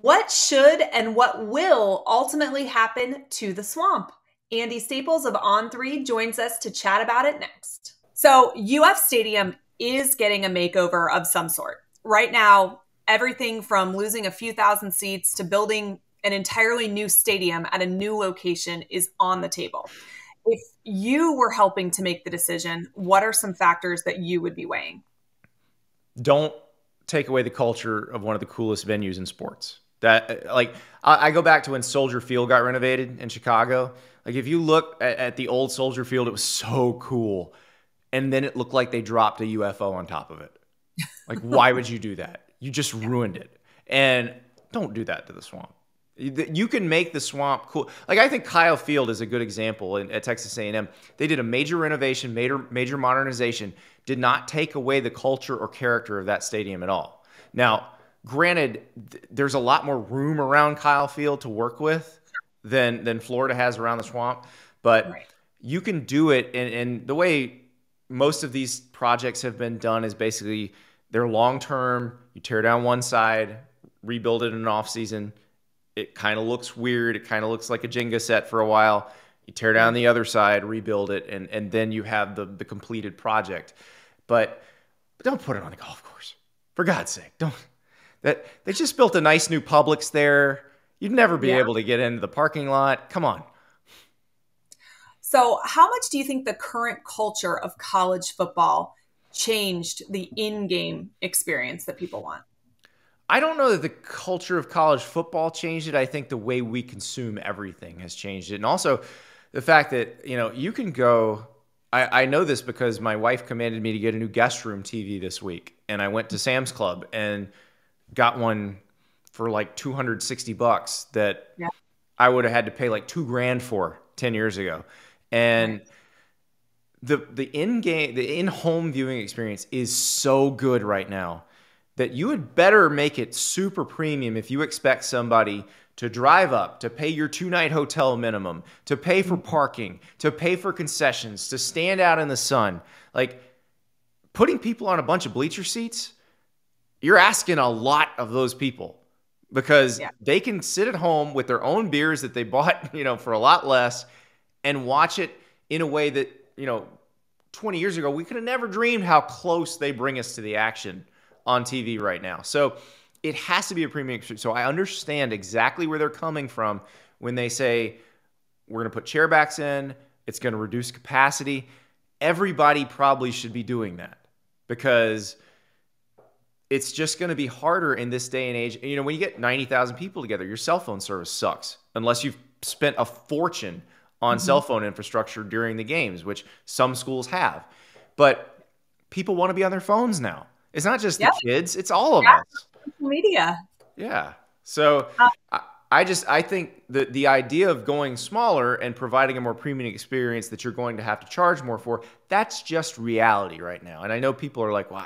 What should and what will ultimately happen to the swamp? Andy Staples of On3 joins us to chat about it next. So UF Stadium is getting a makeover of some sort. Right now, everything from losing a few thousand seats to building an entirely new stadium at a new location is on the table. If you were helping to make the decision, what are some factors that you would be weighing? Don't take away the culture of one of the coolest venues in sports. I go back to when Soldier Field got renovated in Chicago. Like, if you look at the old Soldier Field, it was so cool. And then it looked like they dropped a UFO on top of it. Like, why would you do that? You just ruined it. And don't do that to the swamp. You can make the swamp cool. Like, I think Kyle Field is a good example at Texas A&M. They did a major renovation, major modernization, did not take away the culture or character of that stadium at all. Now, granted, there's a lot more room around Kyle Field to work with than Florida has around the swamp, but Right. You can do it. And the way most of these projects have been done is basically they're long-term. You tear down one side, rebuild it in an off-season. It kind of looks weird. It kind of looks like a Jenga set for a while. You tear down the other side, rebuild it, and then you have the completed project. But don't put it on the golf course. For God's sake, don't. They just built a nice new Publix there. You'd never be able to get into the parking lot. Come on. So how much do you think the current culture of college football changed the in-game experience that people want? I don't know that the culture of college football changed it. I think the way we consume everything has changed it. And also the fact that, you can go, I know this because my wife commanded me to get a new guest room TV this week. And I went to Sam's Club and got one for like $260 that I would have had to pay like $2,000 for 10 years ago. And the in-home viewing experience is so good right now that you had better make it super premium if you expect somebody to drive up, to pay your 2-night hotel minimum, to pay for parking, to pay for concessions, to stand out in the sun. Like, putting people on a bunch of bleacher seats, you're asking a lot of those people because they can sit at home with their own beers that they bought, for a lot less and watch it in a way that, 20 years ago, we could have never dreamed how close they bring us to the action on TV right now. So it has to be a premium experience. So I understand exactly where they're coming from when they say, we're going to put chairbacks in, it's going to reduce capacity. Everybody probably should be doing that because it's just going to be harder in this day and age. When you get 90,000 people together, your cell phone service sucks unless you've spent a fortune on cell phone infrastructure during the games, which some schools have. But people want to be on their phones now. It's not just the kids, it's all of us. Social media. Yeah. So I think the idea of going smaller and providing a more premium experience that you're going to have to charge more for, that's just reality right now. And I know people are like, well,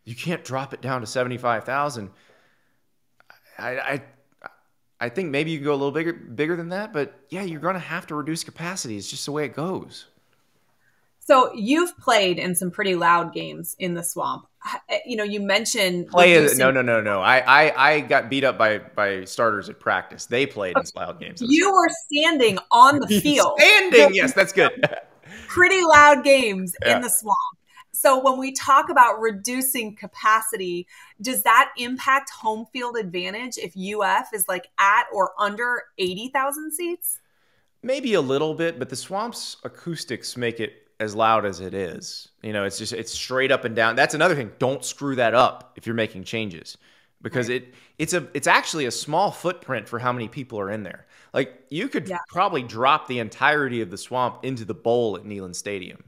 you can't drop it down to 75,000. I think maybe you can go a little bigger than that, but yeah, you're going to have to reduce capacity. It's just the way it goes. So you've played in some pretty loud games in the swamp. You mentioned no. I got beat up by starters at practice. They played in loud games. You were standing on the field. Yes, that's good. Pretty loud games in the swamp. So when we talk about reducing capacity, does that impact home field advantage if UF is like at or under 80,000 seats? Maybe a little bit, but the swamp's acoustics make it as loud as it is. It's straight up and down. That's another thing. Don't screw that up if you're making changes because it's actually a small footprint for how many people are in there. Like, you could probably drop the entirety of the swamp into the bowl at Neyland Stadium.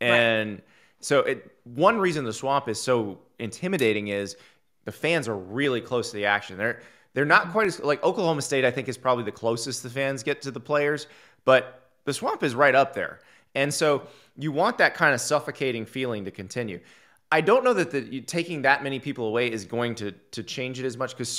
And so one reason the swamp is so intimidating is the fans are really close to the action. They're not quite as, like, Oklahoma State, I think, is probably the closest the fans get to the players, but the swamp is right up there. And so you want that kind of suffocating feeling to continue. I don't know that taking that many people away is going to change it as much because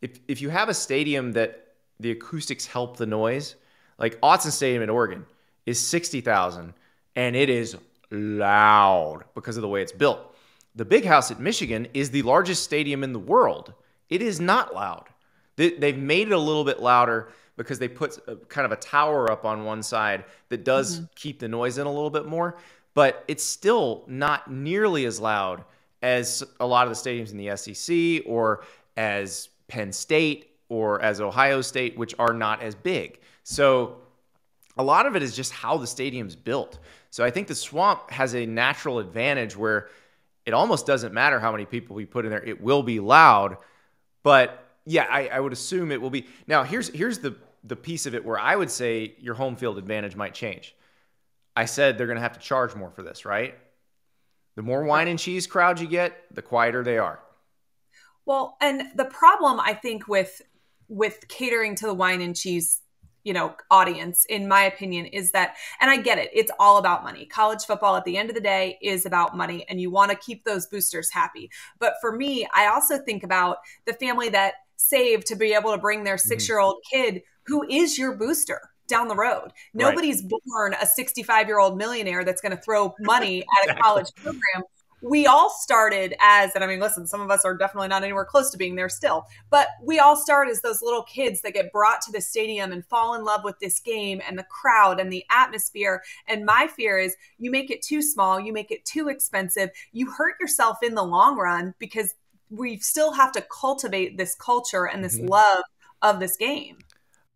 if you have a stadium that the acoustics help the noise, like Autzen Stadium in Oregon is 60,000 and it is loud because of the way it's built. The Big House at Michigan is the largest stadium in the world. It is not loud. They've made it a little bit louder because they put kind of a tower up on one side that does keep the noise in a little bit more, but it's still not nearly as loud as a lot of the stadiums in the SEC or as Penn State or as Ohio State, which are not as big. So a lot of it is just how the stadium's built. So I think the Swamp has a natural advantage where it almost doesn't matter how many people we put in there. It will be loud, but yeah, I would assume it will be. Now, here's the piece of it where I would say your home field advantage might change. I said they're going to have to charge more for this, right? The more wine and cheese crowd you get, the quieter they are. Well, and the problem I think with catering to the wine and cheese, audience, in my opinion, is that, and I get it, it's all about money. College football at the end of the day is about money, and you want to keep those boosters happy. But for me, I also think about the family that saved to be able to bring their 6-year-old kid who is your booster down the road. Nobody's born a 65-year-old millionaire that's going to throw money at a college program. We all started as, and I mean, listen, some of us are definitely not anywhere close to being there still, but we all start as those little kids that get brought to the stadium and fall in love with this game and the crowd and the atmosphere. And my fear is you make it too small, you make it too expensive, you hurt yourself in the long run, because we still have to cultivate this culture and this love of this game.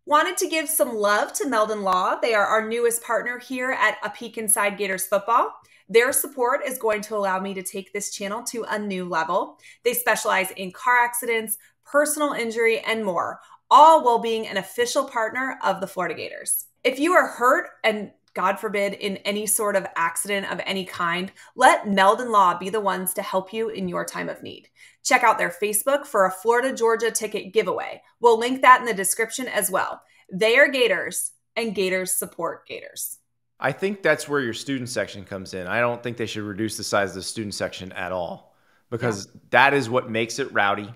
Wanted to give some love to Meldon Law. They are our newest partner here at A Peek Inside Gators Football. Their support is going to allow me to take this channel to a new level. They specialize in car accidents, personal injury, and more, all while being an official partner of the Florida Gators. If you are hurt and, God forbid, in any sort of accident of any kind, let Meldon Law be the ones to help you in your time of need. Check out their Facebook for a Florida-Georgia ticket giveaway. We'll link that in the description as well. They are Gators, and Gators support Gators. I think that's where your student section comes in. I don't think they should reduce the size of the student section at all, because that is what makes it rowdy.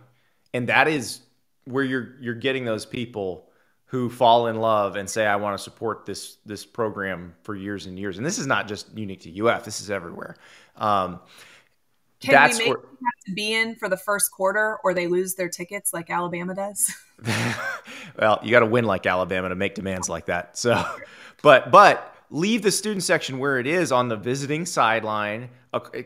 And that is where you're getting those people who fall in love and say, I want to support this program for years and years. And this is not just unique to UF. This is everywhere. Can we make them have to be in for the first quarter, or they lose their tickets like Alabama does? Well, you got to win like Alabama to make demands like that. So, but leave the student section where it is on the visiting sideline.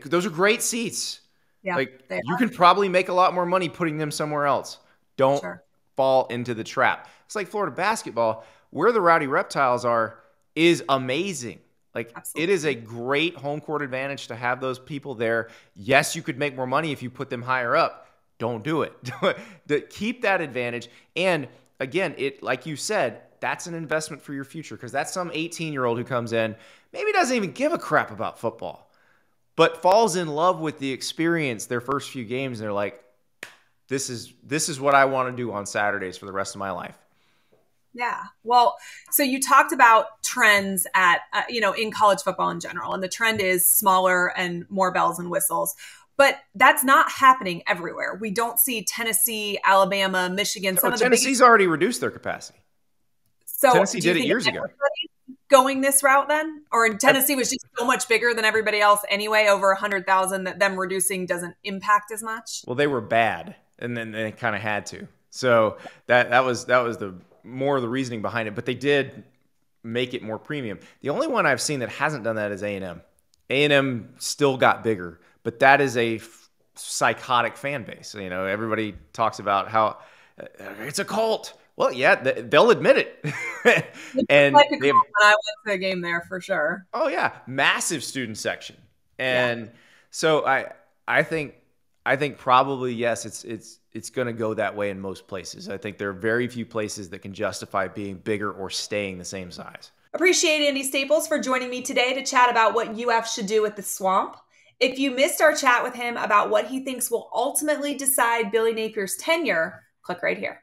Those are great seats. Yeah, you can probably make a lot more money putting them somewhere else. Don't fall into the trap. It's like Florida basketball. Where the Rowdy Reptiles are is amazing. It is a great home court advantage to have those people there. Yes, you could make more money if you put them higher up. Don't do it. Keep that advantage. And again, like you said, that's an investment for your future, because that's some 18-year-old who comes in, maybe doesn't even give a crap about football, but falls in love with the experience their first few games. And they're like, this is what I want to do on Saturdays for the rest of my life. Yeah. Well, so you talked about trends at, in college football in general, and the trend is smaller and more bells and whistles, but that's not happening everywhere. We don't see Tennessee, Alabama, Michigan. Tennessee's already reduced their capacity. So Tennessee did it years ago. Going this route then? Or in Tennessee was just so much bigger than everybody else anyway, over 100,000, that them reducing doesn't impact as much? Well, they were bad, and then they kind of had to. So that was the more of the reasoning behind it, but they did make it more premium. The only one I've seen that hasn't done that is A&M. A&M still got bigger, but that is a psychotic fan base. Everybody talks about how it's a cult. Well, yeah, they'll admit it. And when I went to a game there, for sure. Oh yeah, massive student section, and so I think probably yes, it's going to go that way in most places. I think there are very few places that can justify being bigger or staying the same size. Appreciate Andy Staples for joining me today to chat about what UF should do with the Swamp. If you missed our chat with him about what he thinks will ultimately decide Billy Napier's tenure, click right here.